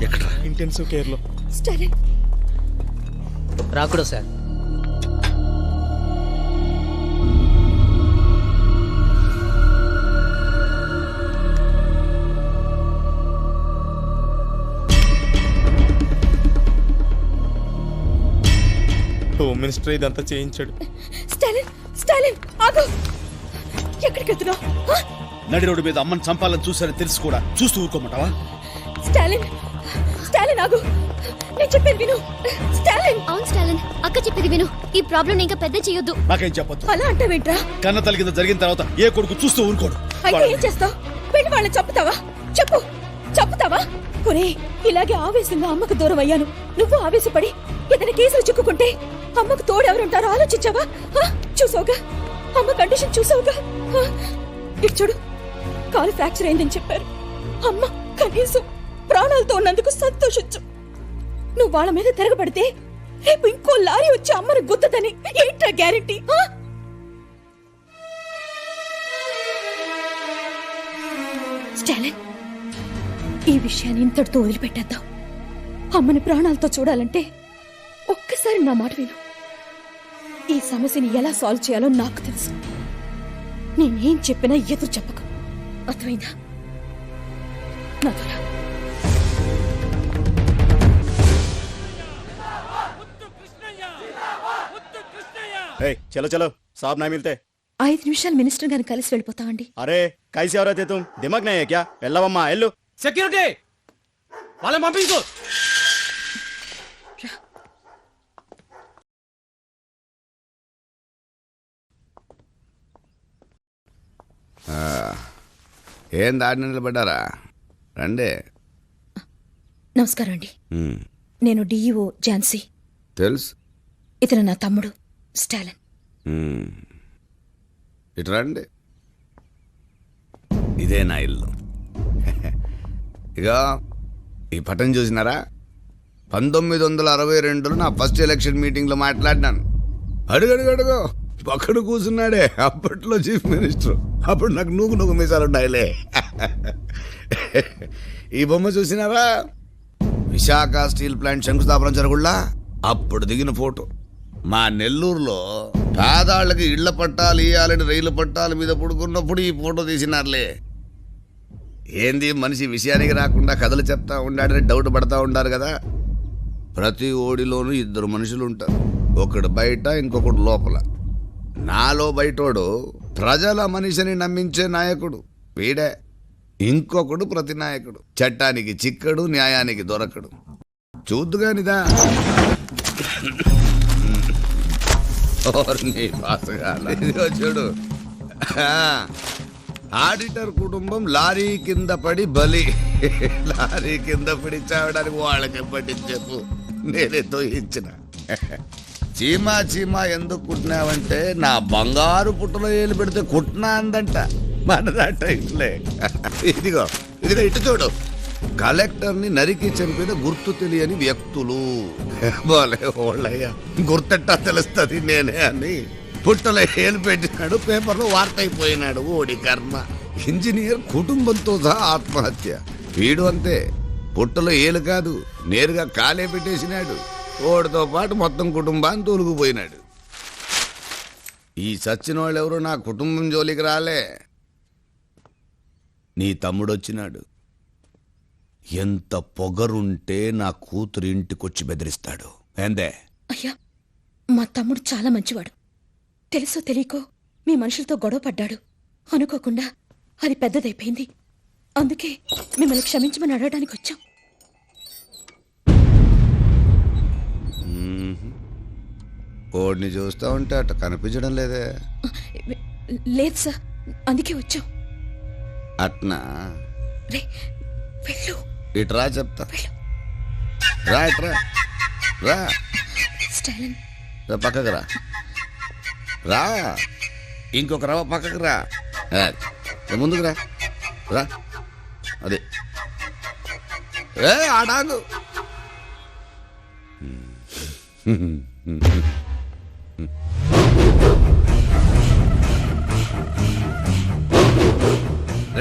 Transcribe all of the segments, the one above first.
ఎక్కడ? Intensive care లో. స్టాలిన్ రాకూడదు సార్. హోమ్ మినిస్టర్ ఇదంతా చేయించాడు. స్టాలిన్ స్టాలిన్ ఆగు. ఎక్కడికి వెళ్తున్నావు? నడి రోడ్డు మీద అమ్మని చంపాలని చూసారని తెలిసి కూడా చూస్తూ ఊరుకోమంటావా? స్టాలిన్ స్టాలిన్ ఆగు. నేను చెప్పేది విను. స్టాలిన్. అవును స్టాలిన్, అక్క చెప్పేది విను. ఈ ప్రాబ్లం ఇంకా పెద్ద చేయొద్దు. నాకేం చెప్పొద్దు. అలా అంటావేంట్రా? కన్న తల్లి కింద జరిగిన తర్వాత ఏ కొడుకు చూస్తూ ఊరుకోడు. అయితే ఏం చేస్తావు? వెళ్ళి వాళ్ళని చంపుతావా? చెప్పు, చంపుతావా? ఒరే, ఇలాగే ఆవేశంగా అమ్మకు దూరం అయ్యాను. నువ్వు ఆవేశపడి ఏదైనా కేసులు చిక్కుకుంటే అమ్మకు తోడెవరుంటారో ఆలోచించావా? చూసావుగా అమ్మ కండిషన్, చూసావుగా. ఇటు చూడు, కాలు ఫ్రాక్చర్ అయిందని చెప్పారు. అమ్మ కనీసం ప్రాణాలతో ఉన్నందుకు సంతోషించు. నువ్వు వాళ్ళ మీద తిరగబడితే రేపు ఇంకో లారీ వచ్చి అమ్మను గుద్దదని ఏంట్రా గ్యారెంటీ? స్టాలిన్, ఈ విషయాన్ని ఇంతటితో వదిలిపెట్టేద్దాం. అమ్మని ప్రాణాలతో చూడాలంటే ఒక్కసారి నా మాట విను. ఈ సమస్యని ఎలా సాల్వ్ చేయాలో నాకు తెలుసు. నేనేం చెప్పినా ఎదురు చెప్పకు, అర్థమైందా? నాతో రా. चलो चलो साहब ना मिलते. 5 నిమిషాలు మినిస్టర్ గారిని కలిసి వెళ్ళిపోతామండి. अरे कैसे हो रहे थे तुम? दिमाग नहीं है क्या? వెళ్ళవమ్మా ఎల్లు. సెక్యూరిటీ వాళ్ళని పంపించు. ఏం దాడి నిలబడ్డారా? రండి. నమస్కారం అండి. నేను డిఈఓ ఝాన్సీ. తెలుసు. ఇతను నా తమ్ముడు స్టాలిన్. ఇటు రండి. ఇదే నా ఇల్లు. ఇక ఈ పటం చూసినారా? 1962లో నా ఫస్ట్ ఎలక్షన్ మీటింగ్లో మాట్లాడినాను. అడుగడుగడుగో పక్కన కూర్చున్నాడే అప్పట్లో చీఫ్ మినిస్టర్. అప్పుడు నాకు నువ్వు మీసాలు ఉన్నాయిలే. ఈ బొమ్మ చూసినారా? విశాఖ స్టీల్ ప్లాంట్ శంకుస్థాపన జరుగుళ్ళా అప్పుడు దిగిన ఫోటో. మా నెల్లూరులో పేదాళ్ళకి ఇళ్ల పట్టాలు ఇయ్యాలని రైలు పట్టాల మీద పడుకున్నప్పుడు ఈ ఫోటో తీసినారులే. ఏంది మనిషి విషయానికి రాకుండా కథలు చెప్తా ఉండాడని డౌట్ పడతా ఉంటారు కదా. ప్రతి ఓడిలోనూ 2 మనుషులు ఉంటారు. ఒకడు బయట, ఇంకొకడు లోపల. నాలో బయటోడు ప్రజల మనిషిని నమ్మించే నాయకుడు వీడే. ఇంకొకడు ప్రతి నాయకుడు. చట్టానికి చిక్కడు, న్యాయానికి దొరకడు. చూద్దుగానిదా ఇదిగో చూడు. ఆడిటర్ కుటుంబం లారీ కింద పడి బలి. లారీ కింద పడి చావడానికి వాళ్ళకి పట్టించేపు నేనే తోయించిన. చీమా చీమా ఎందుకు కుట్టినావంటే నా బంగారు పుట్టలో ఏలు పెడితే కుట్టినా అందంట. మనదాట ఇట్లే. ఇదిగో ఇదిగో ఇటు చూడు. కలెక్టర్ని నరికి చంపిన గుర్తు తెలియని వ్యక్తులు. బాలే ఓళ్ళయ్యా, గుర్తెట్టా తెలుస్తుంది నేనే అని పుట్టలో ఏలు పెట్టినాడు, పేపర్లో వార్త అయిపోయినాడు. ఓడి కర్మ. ఇంజనీర్ కుటుంబంతో సహా ఆత్మహత్య. వీడు అంతే, పుట్టలో ఏలు కాదు నేరుగా కాలే పెట్టేసినాడు. ఓడితో పాటు మొత్తం కుటుంబాన్ని తోలుకుపోయినాడు. ఈ చచ్చిన వాళ్ళు ఎవరు నా కుటుంబం జోలికి రాలే. నీ తమ్ముడు వచ్చినాడు. ఎంత పొగరుంటే నా కూతురు ఇంటికొచ్చి బెదిరిస్తాడు. ఏందే? అయ్యా, మా తమ్ముడు చాలా మంచివాడు. తెలుసో తెలియకో మీ మనుషులతో గొడవ పడ్డాడు. అనుకోకుండా అది పెద్దదైపోయింది. అందుకే మిమ్మల్ని క్షమించమని అడగడానికి వచ్చాం. ఓడిని చూస్తా ఉంటే అట్ట కనిపించడం లేదే. లేదు సార్, అందుకే వచ్చాం. అట్నా? రే వెళ్ళు. ఇట్రా చెప్తా. రా ఇట్రా. రా స్టాలిన్, పక్కకు రా. రా ఇంకొక రవ పక్కకు రా. ముందుకు రా. రా అదే ఆడాను.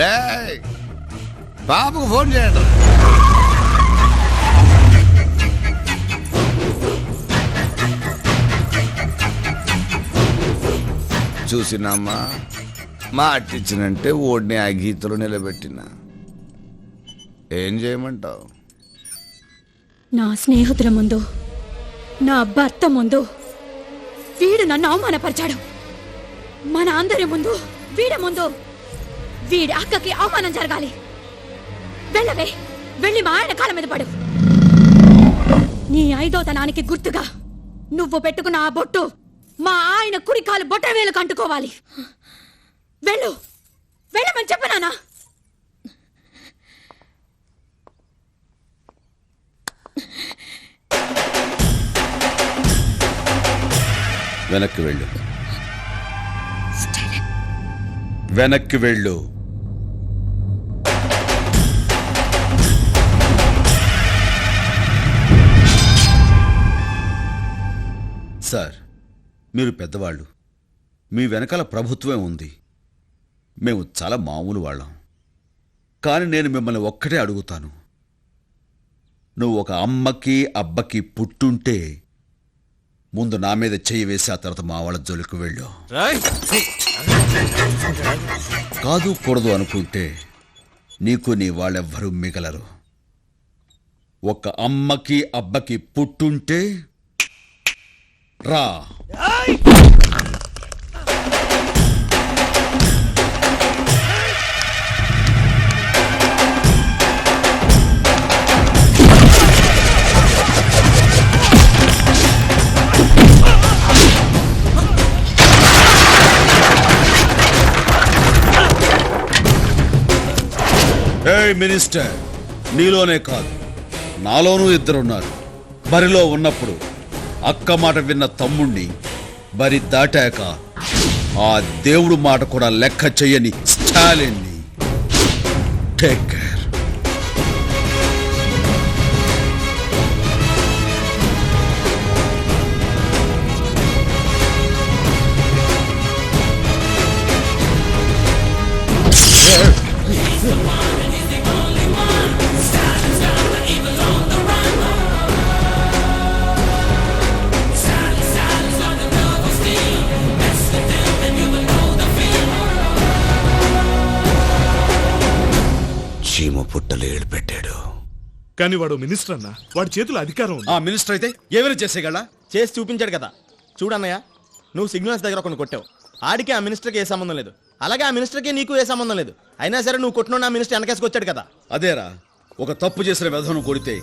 రే బాబుకు ఫోన్ చేయండి. చూసినమ్మా మాటిచ్చినంటే ఓడిని ఆ గీతలో నిలబెట్టినా ఏం చేయమంటావు? నా స్నేహితుల ముందు, నా భర్త ముందు వీడు నన్ను అవమానపరిచాడు. మన అందరి ముందు, వీడి ముందు వీడి అక్కకి అవమానం జరగాలి. వెళ్ళవే, వెళ్ళి మా ఆయన కాళ్ళ మీద పడు. నీ ఐదోతనానికి గుర్తుగా నువ్వు పెట్టుకున్న ఆ బొట్టు మా ఆయన కుడి కాలు బొట్ట వేలు కంటుకోవాలి. వెళ్ళు, వెళ్ళమని చెప్పనానా? వెనక్కి వెళ్ళు, వెనక్కి వెళ్ళు. సార్, మీరు పెద్దవాళ్ళు, మీ వెనకాల ప్రభుత్వమే ఉంది. మేము చాలా మామూలు వాళ్ళం. కానీ నేను మిమ్మల్ని ఒక్కటే అడుగుతాను. నువ్వు ఒక అమ్మకి అబ్బకి పుట్టుంటే ముందు నా మీద చెయ్యి వేసి ఆ తర్వాత మా వాళ్ళ జోలికి వెళ్ళు. కాదు కూడదు అనుకుంటే నీకు నీ వాళ్ళెవ్వరూ మిగలరు. ఒక అమ్మకి అబ్బకి పుట్టుంటే రా. ఏయ్ మినిస్టర్, నీలోనే కాదు నాలోనూ ఇద్దరున్నారు. బరిలో ఉన్నప్పుడు అక్క మాట విన్న తమ్ముణ్ణి, బరి దాటాక ఆ దేవుడు మాట కూడా లెక్క చెయ్యని స్టాలిన్ని. Take care. చీమ పుట్టలు ఏడు పెట్టాడు. కానీ వాడు మినిస్టర్ అన్న, వాడి చేతుల అధికారం ఉంది. ఆ మినిస్టర్ అయితే ఏమైనా చేసేగల? చేసి చూపించాడు కదా. చూడన్నయ్య, నువ్వు సిగ్నల్స్ దగ్గర కొన్ని కొట్టావు. ఆడికి ఆ మినిస్టర్కి ఏ సంబంధం లేదు, అలాగే ఆ మినిస్టర్కి నీకు ఏ సంబంధం లేదు. అయినా సరే నువ్వు కొట్టిన ఆ మినిస్టర్ వెనకేసుకొచ్చాడు కదా. అదేరా, ఒక తప్పు చేసిన వ్యధను కొడితే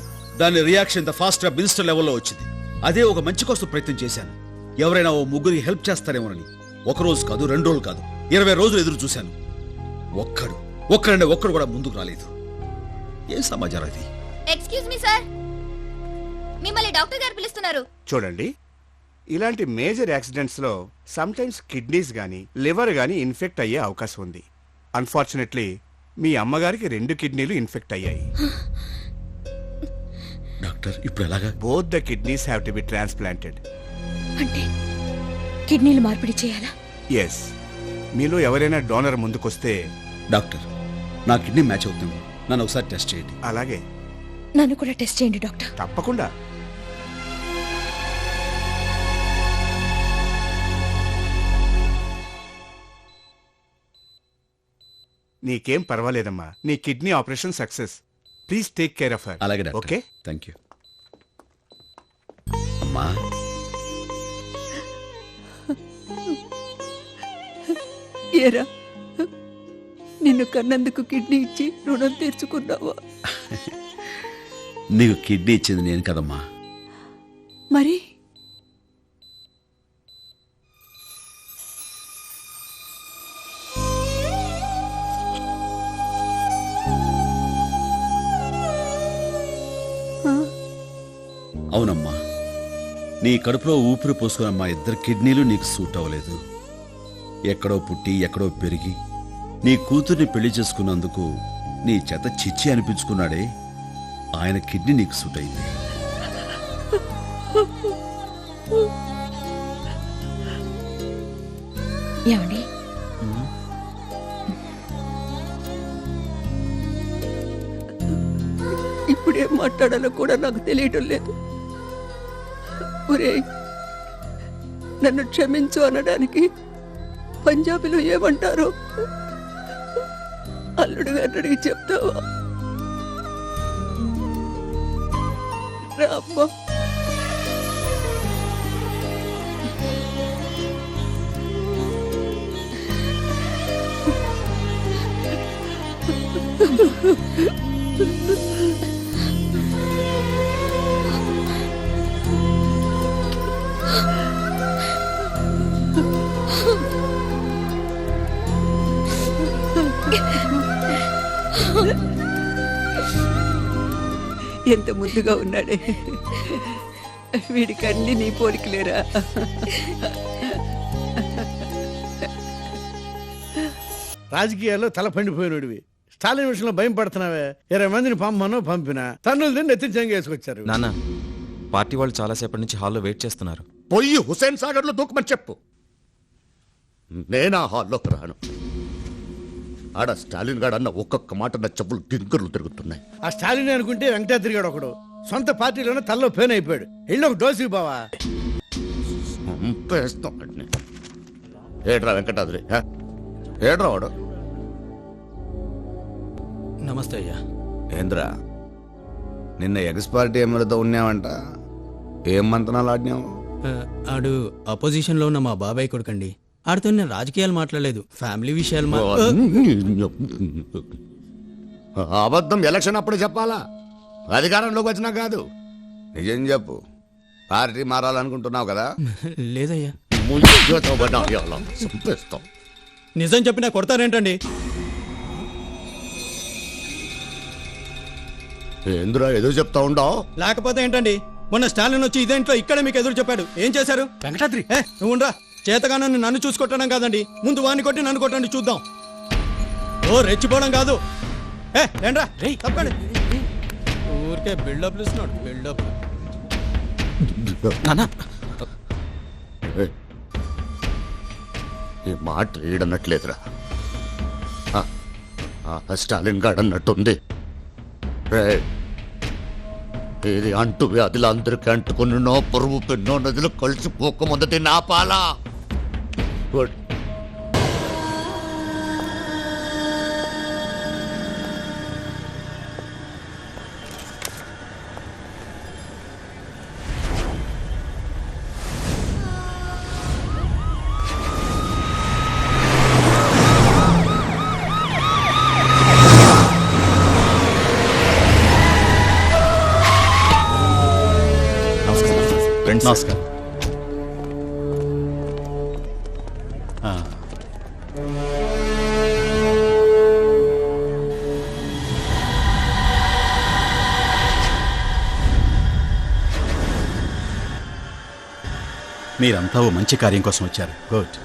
దాని రియాక్షన్ ఇంత ఫాస్ట్ గా మినిస్టర్ లెవెల్లో వచ్చింది. అదే ఒక మంచి కోసం ప్రయత్నం చేశాను. ఎవరైనా ఓ ముగ్గురికి హెల్ప్ చేస్తారేమోనని. ఒక రోజు కాదు, 2 రోజులు కాదు, 20 రోజులు ఎదురు చూశాను. ఒక్కడంటే ఒక్కడు కూడా ముందుకు రాలేదు. ఏం సమాచారం అది? ఎక్స్క్యూజ్ మీ సార్, మిమ్మల్ని డాక్టర్ గారు పిలుస్తున్నారు. చూడండి, ఇలాంటి మేజర్ యాక్సిడెంట్స్ లో సమ్ టైమ్స్ కిడ్నీస్ గానీ లివర్ గానీ ఇన్ఫెక్ట్ అయ్యే అవకాశం ఉంది. అన్ఫార్చునేట్లీ మీ అమ్మగారికి 2 కిడ్నీలు ఇన్ఫెక్ట్ అయ్యాయి. డాక్టర్, ఇప్పుడు ఎలాగా? Both the kidneys have to be transplanted. అంటే కిడ్నీలు మార్పిడి చేయాలా? ఎస్, మీలో ఎవరైనా డోనర్ ముందుకొస్తే. డాక్టర్, నా కిడ్నీ మ్యాచ్ అవుతుంది, నన్ను ఒకసారి టెస్ట్ చేయండి. అలాగే, నన్ను కూడా టెస్ట్ చేయండి డాక్టర్. తప్పకుండా. నీకేం పర్వాలేదమ్మా, నీ kidney operation success. Please take care of her. అలాగే డాక్టర్. Okay, thank you. అమ్మా, ఏరా, నిన్ను కన్నందుకు కిడ్నీ ఇచ్చి రుణం తీర్చుకున్నావా? నీకు కిడ్నీ ఇచ్చింది నేను కదమ్మా. మరి అవునమ్మా, నీ కడుపులో ఊపిరి పోసుకున్న మా 2 కిడ్నీలు నీకు సూట్ అవ్వలేదు. ఎక్కడో పుట్టి ఎక్కడో పెరిగి నీ కూతుర్ని పెళ్లి చేసుకున్నందుకు నీ చేత చిచ్చి అనిపించుకున్నాడే, ఆయన కిడ్నీ నీకు సూట్ అయింది. ఏమండి, ఇప్పుడేం మాట్లాడాలో కూడా నాకు తెలియటం లేదు. ఒరేయ్, నన్ను క్షమించు అనడానికి పంజాబీలో ఏమంటారు? అల్లుడు గారిని అడిగి చెప్తావా? రామ్మా. ఎంత ముద్దుగా ఉన్నాడే. వీడికి అన్ని నీ పోలికలేరా? రాజకీయాల్లో తల పండిపోయినడివి స్టాలిన్ విషయంలో భయం పడుతున్నావే. 20 మందిని పంపమనో పంపినా తన్నులు తిని నెత్తించంగా వేసుకొచ్చారు. నాన్న, పార్టీ వాళ్ళు చాలాసేపటి నుంచి హాల్లో వెయిట్ చేస్తున్నారు. పొయ్యి హుసేన్ సాగర్ లో దూకమని చెప్పు. నేనా హాల్లోకి రాను. ఆడ స్టాలిన్ గాడు అన్న ఒక్కొక్క మాట నా చెప్పులు గింకర్లు తిరుగుతున్నాయి. ఆ స్టాలిన్ అనుకుంటే వెంకటాద్రి గాడు ఒకడు సొంత పార్టీలోనే తల్లో పేన్ అయిపోయాడు. ఇళ్ళొక ఒక డోసుకి బావా. చంపేస్తాం. ఏడ్రా వెంకటాద్రి, ఏడ్రా వాడు. నమస్తే అయ్యా. ఏంద్రా నిన్న ఎగస్ పార్టీ ఎమ్మెల్యేతో ఉన్నావంట, ఏం మంతనాలు ఆడినావు? ఆడు అపోజిషన్ లో ఉన్న మా బాబాయ్ కొడుకండి. ఆడితో నేను రాజకీయాలు మాట్లాడలేదు, ఫ్యామిలీ విషయాలు అబద్ధం ఎలక్షన్ అప్పుడు చెప్పాలా, అధికారంలోకి వచ్చినా కాదు. నిజం చెప్పు, పార్టీ మారాలనుకుంటున్నావు కదా? లేదయ్యా. చంపేస్తాం. నిజం చెప్పినా కొడతారేంటండి? ఏంద్రా ఏదో చెప్తా ఉండవు? లేకపోతే ఏంటండి, మొన్న స్టాలిన్ వచ్చి ఇదేంట్లో ఇక్కడ మీకు ఎదురు చెప్పాడు. ఏం చేశారు? వెంకటాద్రి నువ్వు ఉండరా. చేతగానని నన్ను చూసుకొట్టడం కాదండి, ముందు వాడిని కొట్టి నన్ను కొట్టండి చూద్దాం. ఓ రెచ్చిపోవడం కాదు. ఏంట్రా తప్పండి. ఊరికే బిల్డప్ ఇస్తున్నాడు. బిల్డప్. నాన్న, ఈ మాట ఈడన్నట్లేదురా. స్టాలిన్ గాడు అన్నట్టుంది. ఇది అంటు వ్యాధులు అందరికీ అంటుకున్నో పరువు పెన్నో నదులు కలిసిపోకముందటి నా పాలా. నమస్కారం. మీరంతా ఓ మంచి కార్యం కోసం వచ్చారు. గుడ్.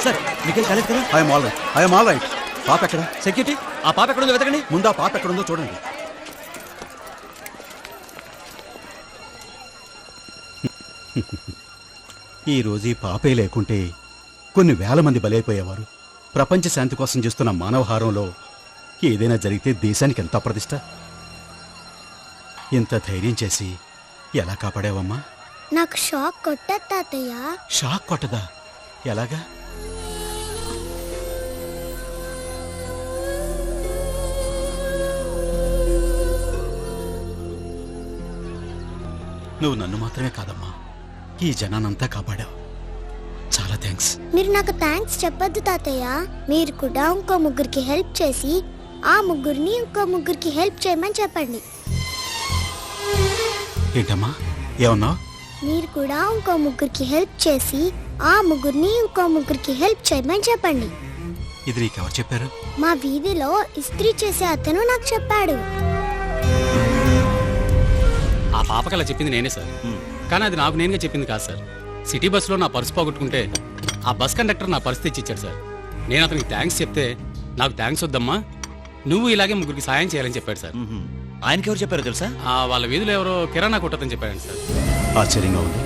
సార్ మీకేం కాలేదు కదా? I'm all right. పాప ఎక్కడ? సెక్యూరిటీ, ఆ పాప ఎక్కడుందో వెతకండి. ముందు ఆ పాప ఎక్కడుందో చూడండి. ఈరోజు ఈ పాపే లేకుంటే కొన్ని వేల మంది బలైపోయేవారు. ప్రపంచ శాంతి కోసం చేస్తున్న మానవహారంలో ఏదైనా జరిగితే దేశానికి ఎంత అప్రతిష్ట. ఇంత ధైర్యం చేసి ఎలా కాపాడావమ్మా? నాకు షాక్ కొట్టదు తాతయ్య. షాక్ కొట్టదా? ఎలాగా? నువ్వు నన్ను మాత్రమే కాదమ్మా, ఈ జనానంతా కాపాడావు. చాలా థ్యాంక్స్. మీరు నాకు థ్యాంక్స్ చెప్పొద్దు తాతయ్య. మీరు కూడా ఇంకో ముగ్గురికి హెల్ప్ చేసి ఆ ముగ్గురిని ఇంకో ముగ్గురికి హెల్ప్ చేయమని చెప్పండి. ఏంటమ్మా ఏమన్నావు? మీరు కూడా ఇంకో ముగ్గురికి హెల్ప్ చేసి ఆ ముగ్గురిని ఇంకో ముగ్గురికి హెల్ప్ చేయమని చెప్పండి. ఇది నీకెవరు చెప్పారు? మా వీధిలో ఇస్త్రీ చేసే అతను నాకు చెప్పాడు. ఆ పాపకి అలా చెప్పింది నేనే సార్, కానీ అది నాకు నేనుగా చెప్పింది కాదు సార్. సిటీ బస్సులో నా పర్సు పోగొట్టుకుంటే ఆ బస్ కండక్టర్ నా పర్సు తెచ్చిచ్చాడు సార్. నేను అతనికి థ్యాంక్స్ చెప్తే నాకు థ్యాంక్స్ వద్దమ్మా, నువ్వు ఇలాగే ముగ్గురికి సాయం చేయాలని చెప్పాడు సార్. ఆయనకి ఎవరు చెప్పారో తెలుసా? వాళ్ళ వీధిలో ఎవరో కిరాణా కొట్టదని చెప్పాడు సార్. ఆశ్చర్యంగా ఉంది.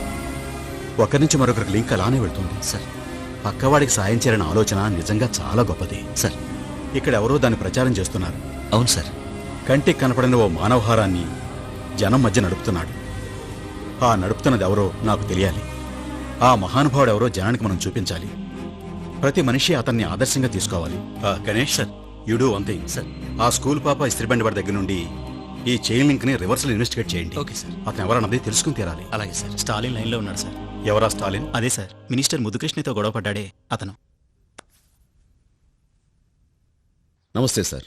ఒకరి నుంచి మరొకరికి లింక్ అలానే వెళ్తుంది సార్. పక్కవాడికి సాయం చేయాలనే ఆలోచన నిజంగా చాలా గొప్పది సార్. ఇక్కడ ఎవరో దాన్ని ప్రచారం చేస్తున్నారు. అవును సార్. కంటికి కనపడని ఓ మానవహారాన్ని జనం మధ్య నడుపుతున్నాడు. ఆ నడుపుతున్నది ఎవరో నాకు తెలియాలి. ఆ మహానుభావుడు ఎవరో జనానికి మనం చూపించాలి. ప్రతి మనిషి అతన్ని ఆదర్శంగా తీసుకోవాలి. Ganesh sir, you do one thing sir. ఆ స్కూల్ పాప ఇస్త్రీబండి వాడి దగ్గర నుండి ఈ చైన్ లింక్ ని రివర్సల్ ఇన్వెస్టిగేట్ చేయండి. Okay sir. అతను ఎవరన్నది తెలుసుకుని తీరాలి. అలాగే సార్. స్టాలిన్ లైన్లో ఉన్నాడు సార్. ఎవరా స్టాలిన్? అదే సార్, మినిస్టర్ ముద్దుకృష్ణతో గొడవ పడ్డాడే అతను. నమస్తే సార్,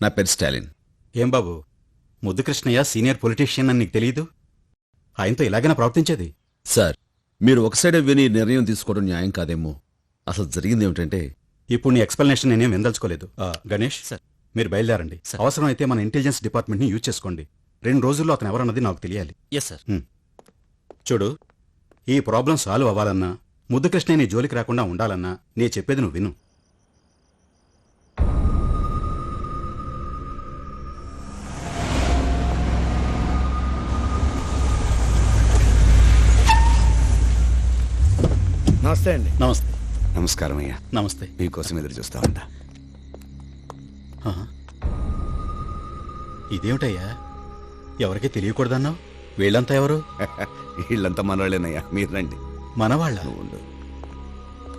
నా పేరు స్టాలిన్. ఏం బాబు, ముద్దుకృష్ణయ్య సీనియర్ పొలిటీషియన్ అని నీకు తెలీదు? ఆయనతో ఇలాగైనా ప్రవర్తించేది? సార్, మీరు ఒక సైడే విని నిర్ణయం తీసుకోవడం న్యాయం కాదేమో. అసలు జరిగింది ఏమిటంటే, ఇప్పుడు నీ ఎక్స్ప్లెనేషన్ నేనేం విందల్చుకోలేదు. గణేష్ సార్, మీరు బయలుదేరండి. అవసరమైతే మన ఇంటెలిజెన్స్ డిపార్ట్మెంట్ని యూజ్ చేసుకోండి. 2 రోజుల్లో అతను ఎవరన్నది నాకు తెలియాలి. Yes sir. చూడు, ఈ ప్రాబ్లం సాల్వ్ అవ్వాలన్నా, ముద్దుకృష్ణ నీ జోలికి రాకుండా ఉండాలన్నా నేను చెప్పేది నువ్వు విను. నమస్తే అండి. నమస్తే. నమస్కారం అయ్యా. నమస్తే. మీకోసం ఎదురు చూస్తా ఉంటా. ఇదేమిటయ్యా, ఎవరికీ తెలియకూడదన్నావు? వీళ్ళంతా ఎవరు? వీళ్ళంతా మనవాళ్ళేనయ్యా, మీరు రండి. మనవాళ్ళ? ఉండు,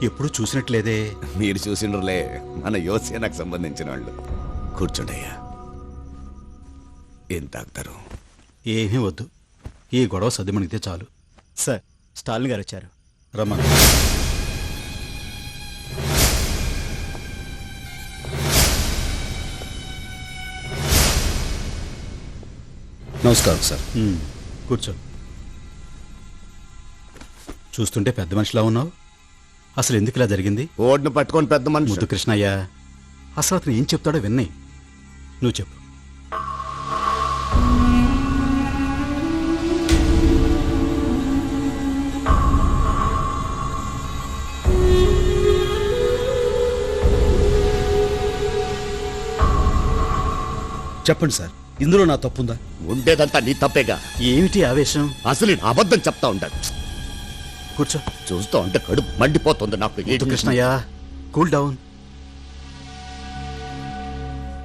ఎప్పుడు చూసినట్లేదే. మీరు చూసిండ్రులే, మన యువసేనకు సంబంధించిన వాళ్ళు. కూర్చోండి అయ్యా. ఏం తాగుతారు? ఏమీ వద్దు, ఈ గొడవ సద్దుమణిగితే చాలు. సార్, స్టాలిన్ గారు వచ్చారు. రమ్మను. నమస్కారం సార్. కూర్చో. చూస్తుంటే పెద్ద మనిషిలా ఉన్నావు. అసలు ఎందుకు ఇలా జరిగింది? ఓడ్ను పట్టుకొని పెద్ద మనిషి. ముద్దు కృష్ణయ్య అసలు అతను ఏం చెప్తాడో విన్నాయి. నువ్వు చెప్పు. చెప్పండి సార్, ఇందులో నా తప్పుందా? ఉండేదంతా నీ తప్పేగా. ఏమిటి ఆవేశం? అసలు నేను అబద్ధం చెప్తా ఉంటాను. కూర్చో. చూస్తూ ఉంటే కడుపు మండిపోతుంది నాకు. ముద్దు కృష్ణయ్య, కూల్ డౌన్.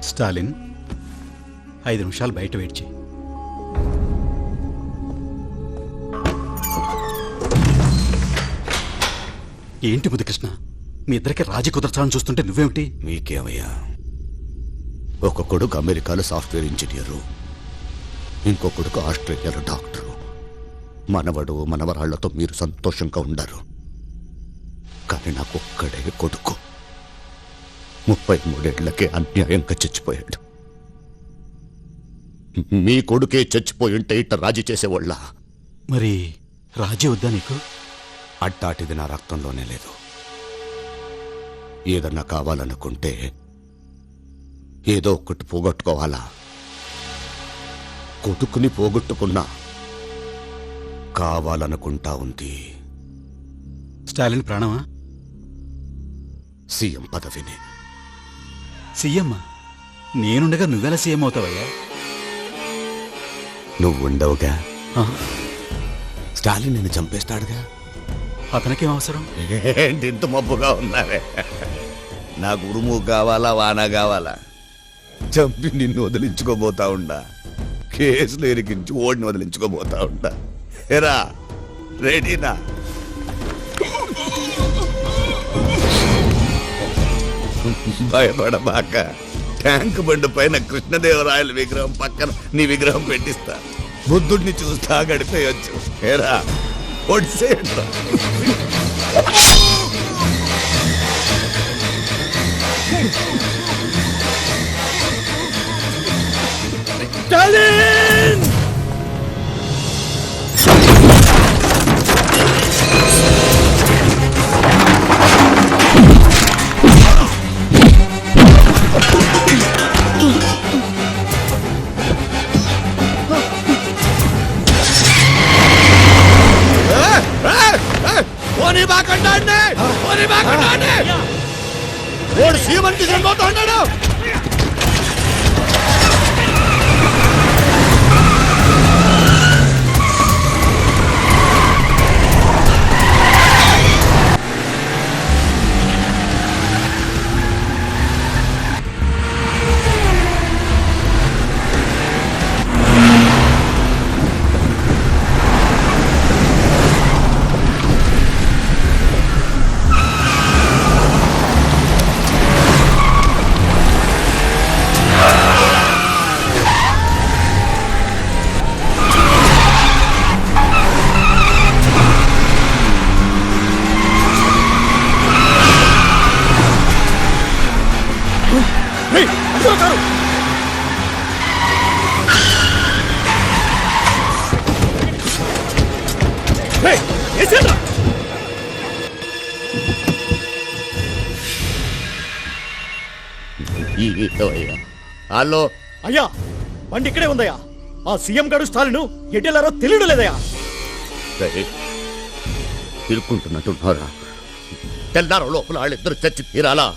స్టాలిన్, 5 నిమిషాలు బయట వెయిట్ చేయి. ఏంటి ముద్దుకృష్ణ, మీ ఇద్దరికి రాజీ కుదర్చాలని చూస్తుంటే నువ్వేమిటి? మీకేమయ్యా, ఒక కొడుకు అమెరికాలో సాఫ్ట్వేర్ ఇంజనీరు, ఇంకో కొడుకు ఆస్ట్రేలియాలో డాక్టరు. మనవడు మనవరాళ్లతో మీరు సంతోషంగా ఉండారు. కానీ నాకు ఒక్కడే కొడుకు 33 ఏళ్లకే అన్యాయంగా చచ్చిపోయాడు. మీ కొడుకే చచ్చిపోయి ఉంటే ఇట్ట రాజీ చేసేవాళ్ళ? మరి రాజీ వద్దా నీకు? అట్టాటిది నా రక్తంలోనే లేదు. ఏదన్నా కావాలనుకుంటే ఏదో ఒక్కటి పోగొట్టుకోవాలా? కొడుకుని పోగొట్టుకున్నా కావాలనుకుంటా ఉంది స్టాలిన్ ప్రాణమా? సీఎం పదవిని. సీఎం? నేనుండగా నువ్వెలా సీఎం అవుతావయ్యా? నువ్వుండవుగా. స్టాలిన్ నిన్ను చంపేస్తాడుగా. అతనికేం అవసరం? ఏంటి ఇంత మబ్బుగా ఉన్నావే? నాకు ఉరుము కావాలా, వాన కావాలా? చంపి నిన్ను వదిలించుకోబోతా ఉండా. కేసులు ఎరికించి ఓడిని వదిలించుకోబోతా ఉండా. ఎరా రెడీనా? భయపడబాక. ట్యాంక్ బండి పైన కృష్ణదేవరాయల విగ్రహం పక్కన నీ విగ్రహం పెట్టిస్తా. బుద్ధుడిని చూస్తా గడిపేయచ్చు. ఎరా ఒడిసేయండి. స్టాలిన్! పోనీ బాకండి పోనీ బాకండి ఓడు సీమంతి చనిపోతా ఉన్నాడు. హలో అయ్యా బండి ఇక్కడే ఉందయ్యా. ఆ సీఎం గారు స్టాలిన్ ఎటెళ్లారో తెలియడం లేదయ్యా. తిరుక్కుంటున్నట్టున్నారా? తెల్లారో లోపల వాళ్ళిద్దరు చచ్చి తీరాలా?